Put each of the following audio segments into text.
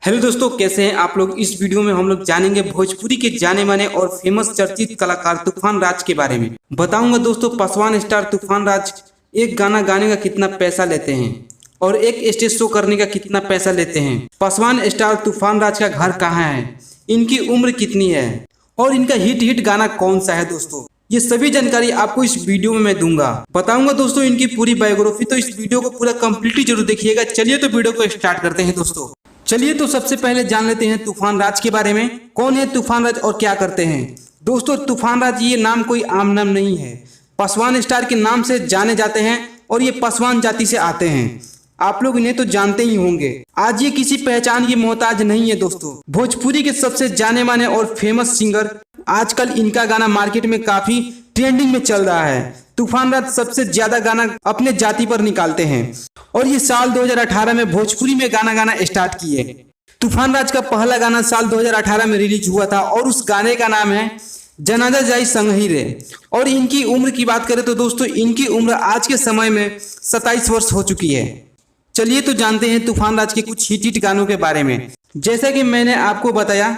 Hello दोस्तों, कैसे हैं आप लोग। इस वीडियो में हम लोग जानेंगे भोजपुरी के जाने माने और फेमस चर्चित कलाकार तूफान राज के बारे में। बताऊंगा दोस्तों पासवान स्टार तूफान राज एक गाना गाने का कितना पैसा लेते हैं और एक स्टेज शो करने का कितना पैसा लेते हैं। पासवान स्टार तूफान राज का घर कहाँ है, इनकी उम्र कितनी है और इनका हिट गाना कौन सा है। दोस्तों ये सभी जानकारी आपको इस वीडियो में मैं दूंगा, बताऊंगा दोस्तों इनकी पूरी बायोग्राफी। तो इस वीडियो को पूरा कंप्लीटली जरूर देखिएगा। चलिए तो वीडियो को स्टार्ट करते हैं दोस्तों। चलिए तो सबसे पहले जान लेते हैं तूफान राज के बारे में। कौन है तूफान राज और क्या करते हैं। दोस्तों तूफान राज ये नाम कोई आम नाम नहीं है, पासवान स्टार के नाम से जाने जाते हैं और ये पासवान जाति से आते हैं। आप लोग इन्हें तो जानते ही होंगे। आज ये किसी पहचान की मोहताज नहीं है दोस्तों, भोजपुरी के सबसे जाने माने और फेमस सिंगर। आजकल इनका गाना मार्केट में काफी ट्रेंडिंग में चल रहा है। तूफान राज सबसे ज्यादा गाना अपने जाति पर निकालते हैं और ये साल 2018 में भोजपुरी में गाना गाना स्टार्ट किए। तूफान राज का पहला गाना साल 2018 में रिलीज हुआ था और उस गाने का नाम है जनाजा जाई संगही रे। और इनकी उम्र की बात करें तो दोस्तों इनकी उम्र आज के समय में 27 वर्ष हो चुकी है। चलिए तो जानते हैं तूफान राज के कुछ हिट गानों के बारे में। जैसा कि मैंने आपको बताया,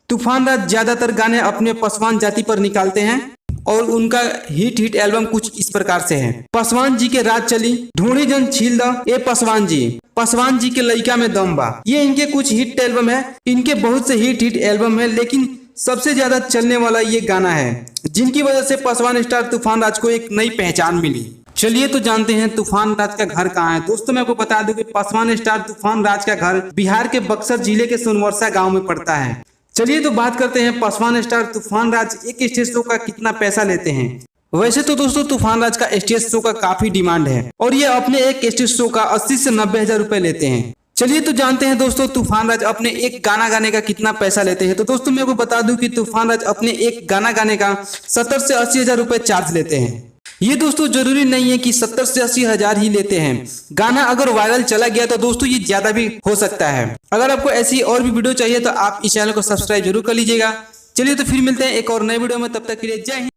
तूफान राज ज्यादातर गाने अपने पासवान जाति पर निकालते हैं और उनका हिट एल्बम कुछ इस प्रकार से है। पासवान जी के राज चली, ढूंढी जन छील द ए पासवान जी के लइका में दम बा। ये इनके कुछ हिट एल्बम है। इनके बहुत से हिट एल्बम है, लेकिन सबसे ज्यादा चलने वाला ये गाना है जिनकी वजह से पासवान स्टार तूफान राज को एक नई पहचान मिली। चलिए तो जानते हैं तूफान राज का घर कहाँ है। दोस्तों मैं आपको बता दूं कि पासवान स्टार तूफान राज का घर बिहार के बक्सर जिले के सोनवर्षा गांव में पड़ता है। चलिए तो बात करते हैं पासवान स्टार तूफान राज एक स्टेज शो का कितना पैसा लेते हैं। वैसे तो दोस्तों तूफान राज का स्टेज शो का काफी डिमांड है और ये अपने एक स्टेज शो का 80 से 90 हजार रुपए लेते हैं। चलिए तो जानते हैं दोस्तों तूफान राज अपने एक गाना गाने का कितना पैसा लेते हैं। तो दोस्तों मैं आपको बता दूं कि तूफान राज अपने एक गाना गाने का 70 से 80 हजार रुपए चार्ज लेते हैं। ये दोस्तों जरूरी नहीं है कि 70 से 80 हजार ही लेते हैं। गाना अगर वायरल चला गया तो दोस्तों ये ज्यादा भी हो सकता है। अगर आपको ऐसी और भी वीडियो चाहिए तो आप इस चैनल को सब्सक्राइब जरूर कर लीजिएगा। चलिए तो फिर मिलते हैं एक और नए वीडियो में, तब तक के लिए जय हिंद।